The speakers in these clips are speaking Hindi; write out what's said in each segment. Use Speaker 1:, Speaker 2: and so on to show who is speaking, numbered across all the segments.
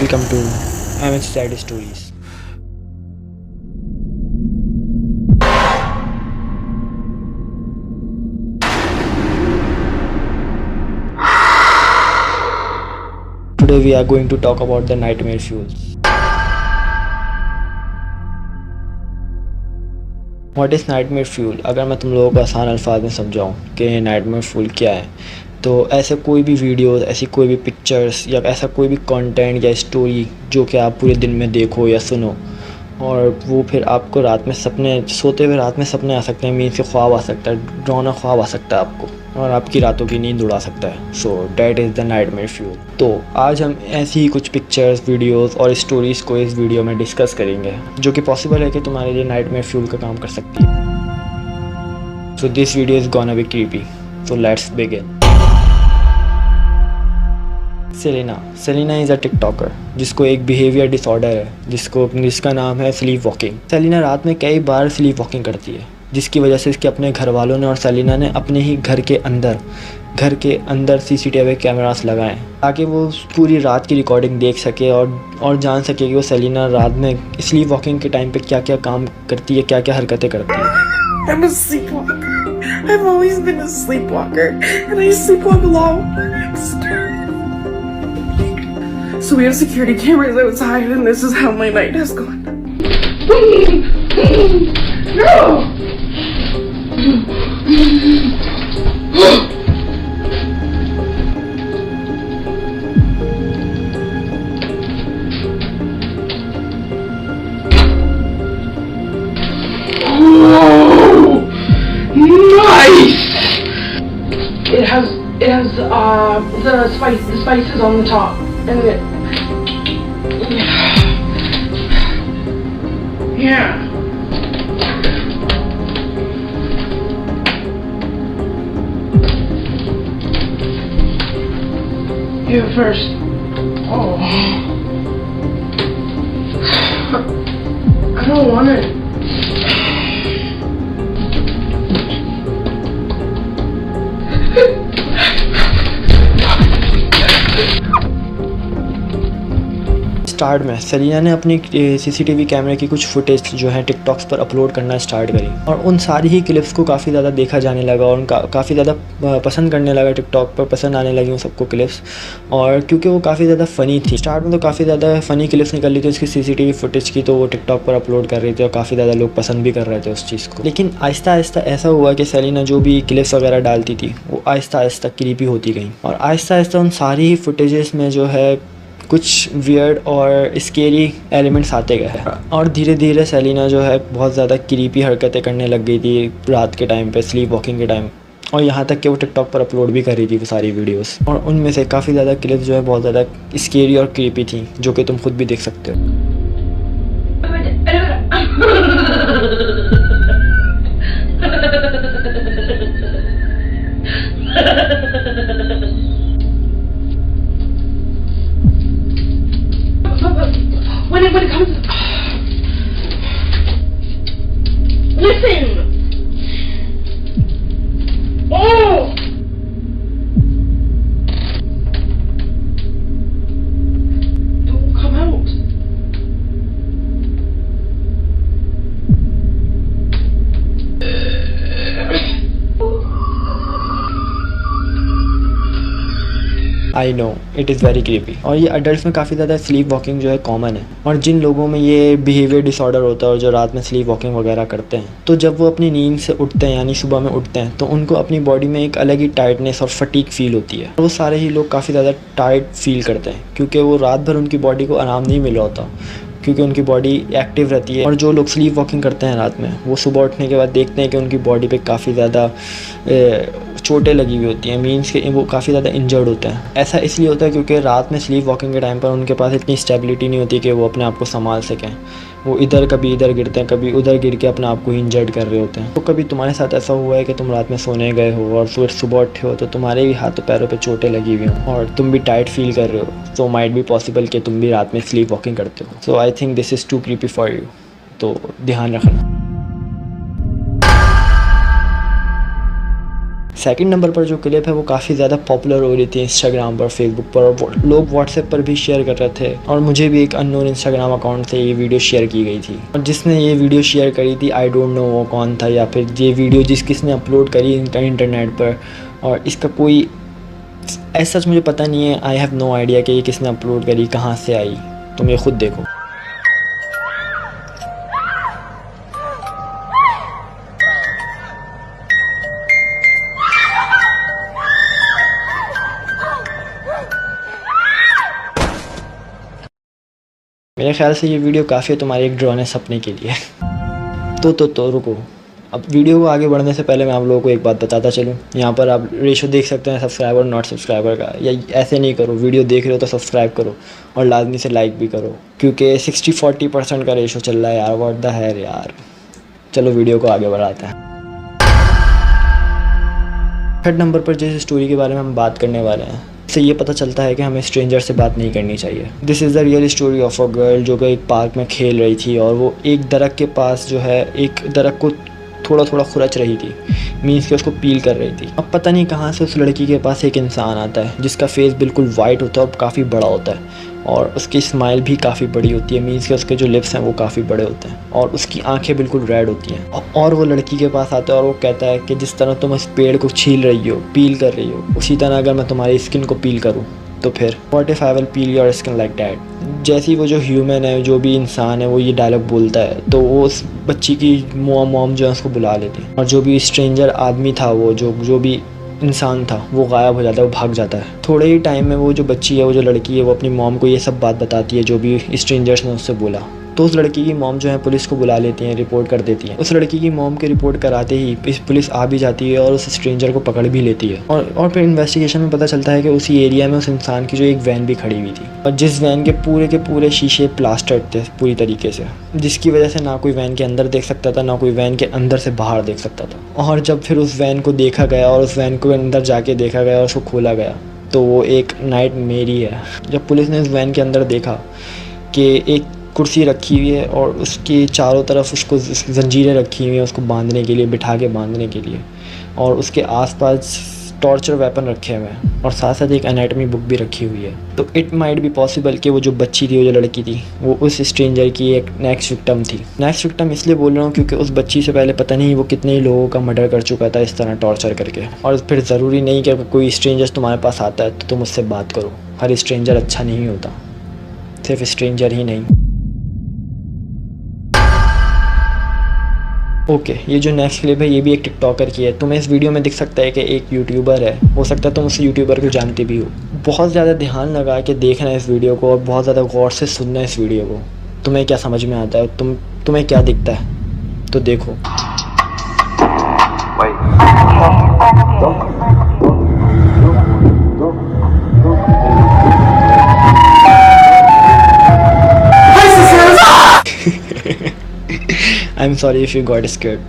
Speaker 1: welcome to MH Sad Stories. Today we are going to talk about the nightmare fuels. What is nightmare fuel? अगर मैं तुम लोगों को आसान अल्फाज में समझाऊँ कि नाइटमेयर फ्यूल क्या है, तो ऐसे कोई भी वीडियोस, ऐसी कोई भी पिक्चर्स या ऐसा कोई भी कंटेंट या स्टोरी जो कि आप पूरे दिन में देखो या सुनो और वो फिर आपको रात में सपने, सोते हुए रात में सपने आ सकते हैं, मीन्स से ख्वाब आ सकता है, डरावना ख्वाब आ सकता है आपको और आपकी रातों की नींद उड़ा सकता है। So that is the nightmare fuel. तो आज हम ऐसी ही कुछ पिक्चर्स, वीडियोस और स्टोरीज़ को इस वीडियो में डिस्कस करेंगे जो कि पॉसिबल है कि तुम्हारे लिए नाइटमेयर फ्यूल का काम कर सकती है। So this video is gonna be creepy, so let's begin. Selina is a TikToker जिसको एक बिहेवियर डिसऑर्डर है जिसका नाम है स्लीप वॉकिंग। सेलिना रात में कई बार स्लीप वॉकिंग करती है, जिसकी वजह से इसके अपने घर वालों ने और सेलिना ने अपने ही घर के अंदर CCTV कैमरास लगाएं ताकि वो पूरी रात की रिकॉर्डिंग देख सके और जान सके कि वो सेलिना रात में स्लीप वॉकिंग के टाइम पे क्या क्या काम करती है, क्या क्या हरकतें करती है।
Speaker 2: I'm a sleepwalker. I've always been a sleepwalker, and I sleepwalk alone. So we have security cameras outside, and this is how my night has gone. No! Oh, nice! It has the spices on the top, and yeah. You first. Oh. I don't want it.
Speaker 1: Start में सेलिना ने अपनी CCTV कैमरे की कुछ फुटेज जो है टिकटॉक्स पर अपलोड करना स्टार्ट करी और उन सारी ही क्लिप्स को काफ़ी ज़्यादा देखा जाने लगा और उनका काफ़ी ज़्यादा पसंद करने लगा, टिकटॉक पर पसंद आने लगी उन सबको क्लिप्स। और क्योंकि वो काफ़ी ज़्यादा फ़नी थी, स्टार्ट में तो काफ़ी ज़्यादा फ़नी क्लिप्स निकल रही थी उसकी CCTV फुटेज की, तो वो टिकटॉक पर अपलोड कर रही थी और काफ़ी ज़्यादा लोग पसंद भी कर रहे थे उस चीज़ को। लेकिन आहिस्ता आहिस्ता ऐसा हुआ कि सेलिना जो भी क्लिप्स वगैरह डालती थी वो आहिस्ता आहिस्ता क्रीपी होती गई और आहिस्ता आहिस्ता उन सारी ही फुटेजेस में जो है कुछ वियर्ड और स्केरी एलिमेंट्स आते गए और धीरे धीरे सेलिना जो है बहुत ज़्यादा क्रीपी हरकतें करने लग गई थी रात के टाइम पे, स्लीप वॉकिंग के टाइम, और यहाँ तक कि वो टिकटॉक पर अपलोड भी कर रही थी वो सारी वीडियोस और उनमें से काफ़ी ज़्यादा क्लिप्स जो है बहुत ज़्यादा स्केरी और क्रीपी थी, जो कि तुम खुद भी देख सकते हो।
Speaker 2: When it comes, listen. Oh. Don't come out.
Speaker 1: I know it is very creepy और ये अडल्ट में काफ़ी ज़्यादा स्लीप वॉकिंग जो है कॉमन है और जिन लोगों में ये बिहेवियर डिसऑर्डर होता है और जो रात में स्लीप वॉकिंग वगैरह करते हैं, तो जब वो अपनी नींद से उठते हैं यानी सुबह में उठते हैं तो उनको अपनी बॉडी में एक अलग ही टाइटनेस और फटीग फील होती है। वो सारे ही लोग काफ़ी ज़्यादा टायर्ड फील करते हैं क्योंकि वो रात भर उनकी बॉडी को आराम नहीं मिला होता, क्योंकि उनकी बॉडी एक्टिव रहती है। और जो लोग स्लीप वॉकिंग करते हैं रात में, वो सुबह उठने के बाद देखते हैं कि उनकी बॉडी पे काफ़ी ज़्यादा चोटें लगी हुई होती हैं, मीन्स कि वो काफ़ी ज़्यादा इंजर्ड होते हैं। ऐसा इसलिए होता है क्योंकि रात में स्लीप वॉकिंग के टाइम पर उनके पास इतनी स्टेबिलिटी नहीं होती कि वो अपने आप को संभाल सकें। वो कभी इधर गिरते हैं, कभी उधर गिर के अपने आप को इंजर्ड कर रहे होते हैं। तो कभी तुम्हारे साथ ऐसा हुआ है कि तुम रात में सोने गए हो और फिर सुबह उठे हो तो तुम्हारे भी हाथों पैरों पे चोटें लगी हुई हों और तुम भी टाइट फील कर रहे हो, सो माइट बी पॉसिबल कि तुम भी रात में स्लीप वॉकिंग करते हो। So I think this is too creepy for you, तो ध्यान रखना। सेकंड नंबर पर जो क्लिप है वो काफ़ी ज़्यादा पॉपुलर हो रही थी इंस्टाग्राम पर, फेसबुक पर, और लोग व्हाट्सएप पर भी शेयर कर रहे थे, और मुझे भी एक अननोन इंस्टाग्राम अकाउंट से ये वीडियो शेयर की गई थी। और जिसने ये वीडियो शेयर करी थी, आई डोंट नो वो कौन था, या फिर ये वीडियो किसने अपलोड करी इंटरनेट पर, और इसका कोई ऐसा मुझे पता नहीं है। आई हैव नो आइडिया कि ये किसने अपलोड करी, कहाँ से आई, तुम ये खुद देखो। मेरे ख्याल से ये वीडियो काफ़ी तुम्हारे एक ड्रोन है सपने के लिए। तो रुको, अब वीडियो को आगे बढ़ने से पहले मैं आप लोगों को एक बात बताता चलूँ। यहाँ पर आप रेशो देख सकते हैं सब्सक्राइबर नॉट सब्सक्राइबर का, या ऐसे नहीं करो, वीडियो देख रहे हो तो सब्सक्राइब करो और लाजमी से लाइक भी करो, क्योंकि 60-40% का रेशो चल रहा है यार। व्हाट द हेल यार। चलो वीडियो को आगे बढ़ाते हैं। थर्ड नंबर पर जिस स्टोरी के बारे में हम बात करने वाले हैं, से ये पता चलता है कि हमें स्ट्रेंजर से बात नहीं करनी चाहिए। This is the real story of a girl जो कि एक पार्क में खेल रही थी, और वो एक दरख्त के पास जो है एक दरख्त को थोड़ा थोड़ा खुरच रही थी, मीन्स कि उसको पील कर रही थी। अब पता नहीं कहाँ से उस लड़की के पास एक इंसान आता है जिसका फेस बिल्कुल वाइट होता है और काफ़ी बड़ा होता है, और उसकी स्माइल भी काफ़ी बड़ी होती है, मीन्स कि उसके जो लिप्स हैं वो काफ़ी बड़े होते हैं, और उसकी आंखें बिल्कुल रेड होती हैं। और वो लड़की के पास आता है और वो कहता है कि जिस तरह तुम इस पेड़ को छील रही हो, पील कर रही हो, उसी तरह अगर मैं तुम्हारी स्किन को पील करूँ तो फिर what if I will peel your skin like that. जैसी वो जो ह्यूमन है, जो भी इंसान है, वो ये डायलॉग बोलता है तो वो उस बच्ची की मॉम जो है उसको बुला लेती है, और जो भी स्ट्रेंजर आदमी था, वो जो भी इंसान था, वो गायब हो जाता है, वो भाग जाता है। थोड़े ही टाइम में वो जो बच्ची है, वो जो लड़की है, वो अपनी मॉम को ये सब बात बताती है जो भी स्ट्रेंजर्स ने उससे बोला। तो उस लड़की की मॉम जो है पुलिस को बुला लेती हैं, रिपोर्ट कर देती हैं। उस लड़की की मॉम के रिपोर्ट कराते ही पुलिस आ भी जाती है और उस स्ट्रेंजर को पकड़ भी लेती है। और फिर इन्वेस्टिगेशन में पता चलता है कि उसी एरिया में उस इंसान की जो एक वैन भी खड़ी हुई थी, और जिस वैन के पूरे शीशे प्लास्टर्ड थे पूरी तरीके से, जिसकी वजह से ना कोई वैन के अंदर देख सकता था, ना कोई वैन के अंदर से बाहर देख सकता था। और जब फिर उस वैन को देखा गया और उस वैन को अंदर जाके देखा गया और उसको खोला गया, तो वो एक नाइटमेयर ही है। जब पुलिस ने उस वैन के अंदर देखा कि एक कुर्सी रखी हुई है और उसके चारों तरफ उसको जंजीरें रखी हुई हैं उसको बांधने के लिए, बिठा के बांधने के लिए, और उसके आसपास टॉर्चर वेपन रखे हुए हैं, और साथ साथ एक एनाटमी बुक भी रखी हुई है। तो इट माइट बी पॉसिबल कि वो जो बच्ची थी, वो जो लड़की थी, वो उस स्ट्रेंजर की एक नेक्स्ट विक्टिम थी। नेक्स्ट विक्टिम इसलिए बोल रहा हूँ क्योंकि उस बच्ची से पहले पता नहीं वो कितने लोगों का मर्डर कर चुका था इस तरह टॉर्चर करके। और फिर ज़रूरी नहीं कि कोई स्ट्रेंजर तुम्हारे पास आता है तो तुम उससे बात करो। हर स्ट्रेंजर अच्छा नहीं होता, सिर्फ स्ट्रेंजर ही नहीं। ओके, ये जो नेक्स्ट क्लिप है ये भी एक टिकटॉकर की है। तुम्हें इस वीडियो में दिख सकता है कि एक यूट्यूबर है, हो सकता है तुम उस यूट्यूबर को जानते भी हो। बहुत ज़्यादा ध्यान लगा के देखना है इस वीडियो को, और बहुत ज़्यादा गौर से सुनना है इस वीडियो को। तुम्हें क्या समझ में आता है, तुम्हें क्या दिखता है, तो देखो। I'm sorry if you got scared.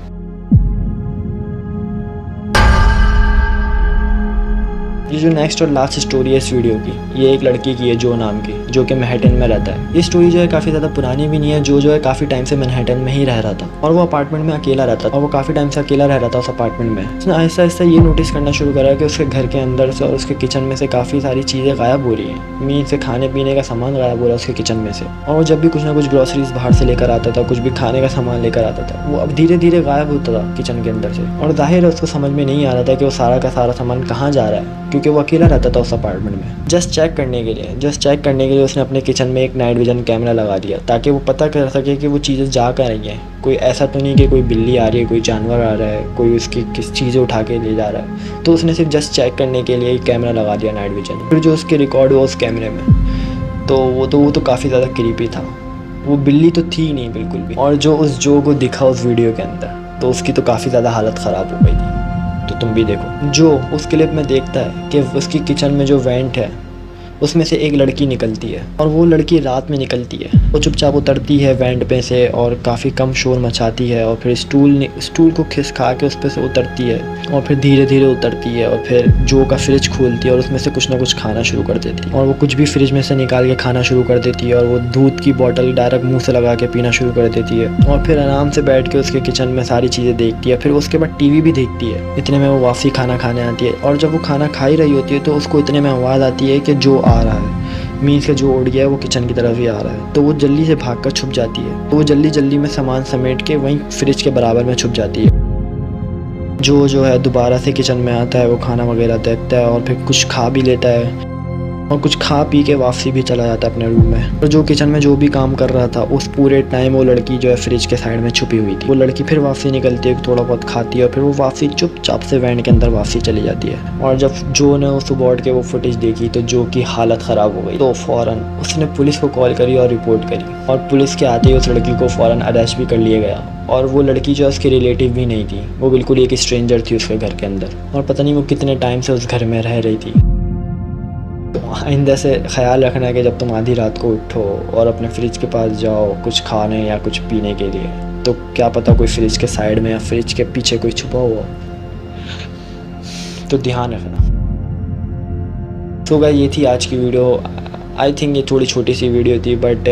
Speaker 1: ये जो नेक्स्ट और लास्ट स्टोरी है इस वीडियो की, ये एक लड़की की है जो नाम की, जो कि मैनहट्टन में रहता है। ये स्टोरी जो है काफ़ी ज़्यादा पुरानी भी नहीं है। जो है काफ़ी टाइम से मैनहट्टन में ही रह रहा था, और वो अपार्टमेंट में अकेला रहता था, और वो काफ़ी टाइम से अकेला रह रहा था उस अपार्टमेंट में। उसने आहिस्ता आहिस्ता ये नोटिस करना शुरू करा कि उसके घर के अंदर से और उसके किचन में से काफ़ी सारी चीज़ें गायब हो रही हैं। मीन से खाने पीने का सामान गायब हो रहा है उसके किचन में से, और वो जब भी कुछ ना कुछ ग्रॉसरीज बाहर से लेकर आता था, कुछ भी खाने का सामान लेकर आता था, वो अब धीरे धीरे गायब होता था किचन के अंदर से। और जाहिर है उसको समझ में नहीं आ रहा था कि वो सारा का सारा सामान कहाँ जा रहा है, क्योंकि वो अकेला रहता था उस अपार्टमेंट में। जस्ट चेक करने के लिए उसने अपने किचन में एक नाइट विजन कैमरा लगा दिया, ताकि वो पता कर सके कि वो चीज़ें जा कर रही हैं। कोई ऐसा तो नहीं कि कोई बिल्ली आ रही है, कोई जानवर आ रहा है, कोई उसकी किस चीज़ें उठा के ले जा रहा है। तो उसने सिर्फ जस्ट चेक करने के लिए एक कैमरा लगा दिया नाइट विजन। फिर जो उसके रिकॉर्ड हुआ उस कैमरे में, तो वो तो काफ़ी ज़्यादा क्रीपी था। वो बिल्ली तो थी नहीं बिल्कुल भी, और जो उस जो को दिखा उस वीडियो के अंदर, तो उसकी तो काफ़ी ज़्यादा हालत ख़राब हो गई थी। तो तुम भी देखो। जो उस क्लिप में देखता है कि उसकी किचन में जो वेंट है उसमें से एक लड़की निकलती है और वो लड़की रात में निकलती है। वो चुपचाप उतरती है वैंड पे से और काफ़ी कम शोर मचाती है और फिर स्टूल को खिसका के उस पर से उतरती है और फिर धीरे धीरे उतरती है और फिर जो का फ्रिज खोलती है और उसमें से कुछ ना कुछ खाना शुरू कर देती है। और वो कुछ भी फ्रिज में से निकाल के खाना शुरू कर देती है और वो दूध की बोतल डायरेक्ट मुँह से लगा के पीना शुरू कर देती है और फिर आराम से बैठ के उसके किचन में सारी चीज़ें देखती है। फिर उसके बाद टीवी भी देखती है। इतने में वो वापसी खाना खाने आती है और जब वो खाना खा ही रही होती है तो उसको इतने में आवाज़ आती है कि जो आ रहा है, मीन्स के जो उड़ गया है वो किचन की तरफ ही आ रहा है। तो वो जल्दी से भागकर छुप जाती है। तो वो जल्दी में सामान समेट के वहीं फ्रिज के बराबर में छुप जाती है। जो है दोबारा से किचन में आता है, वो खाना वगैरह देखता है और फिर कुछ खा भी लेता है और कुछ खा पी के वापसी भी चला जाता है अपने रूम में। तो जो किचन में जो भी काम कर रहा था उस पूरे टाइम वो लड़की जो है फ्रिज के साइड में छुपी हुई थी। वो लड़की फिर वापसी निकलती है, थोड़ा बहुत खाती है और फिर वो वापसी चुपचाप से वैन के अंदर वापसी चली जाती है। और जब जो ने उस बोर्ड के वो फुटेज देखी तो जो की हालत ख़राब हो गई, तो फ़ौरन उसने पुलिस को कॉल करी और रिपोर्ट करी और पुलिस के आते ही उस लड़की को फ़ौरन अरेस्ट भी कर लिया गया। और वो लड़की जो है उसकी रिलेटिव भी नहीं थी, वो बिल्कुल एक स्ट्रेंजर थी उसके घर के अंदर और पता नहीं वो कितने टाइम से उस घर में रह रही थी। तो आइंदा से ख्याल रखना है कि जब तुम आधी रात को उठो और अपने फ्रिज के पास जाओ कुछ खाने या कुछ पीने के लिए, तो क्या पता कोई फ्रिज के साइड में या फ्रिज के पीछे कोई छुपा हुआ, तो ध्यान रखना। तो गाइस ये थी आज की वीडियो। आई थिंक ये थोड़ी छोटी सी वीडियो थी बट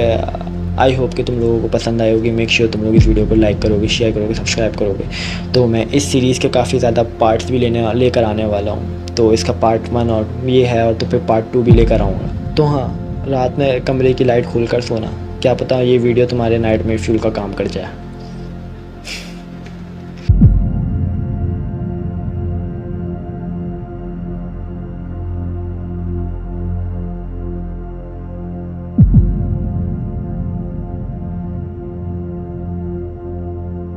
Speaker 1: आई होप कि तुम लोगों को पसंद आई होगी। मेक श्योर तुम लोग इस वीडियो को लाइक करोगे, शेयर करोगे, सब्सक्राइब करोगे। तो मैं इस सीरीज़ के काफ़ी ज़्यादा पार्ट्स भी लेकर आने वाला हूँ। तो इसका पार्ट 1 और ये है और तो फिर पार्ट 2 भी लेकर आऊँगा। तो हाँ, रात में कमरे की लाइट खोल कर सोना, क्या पता ये वीडियो तुम्हारे नाइट में फ्यूल का काम कर जाए।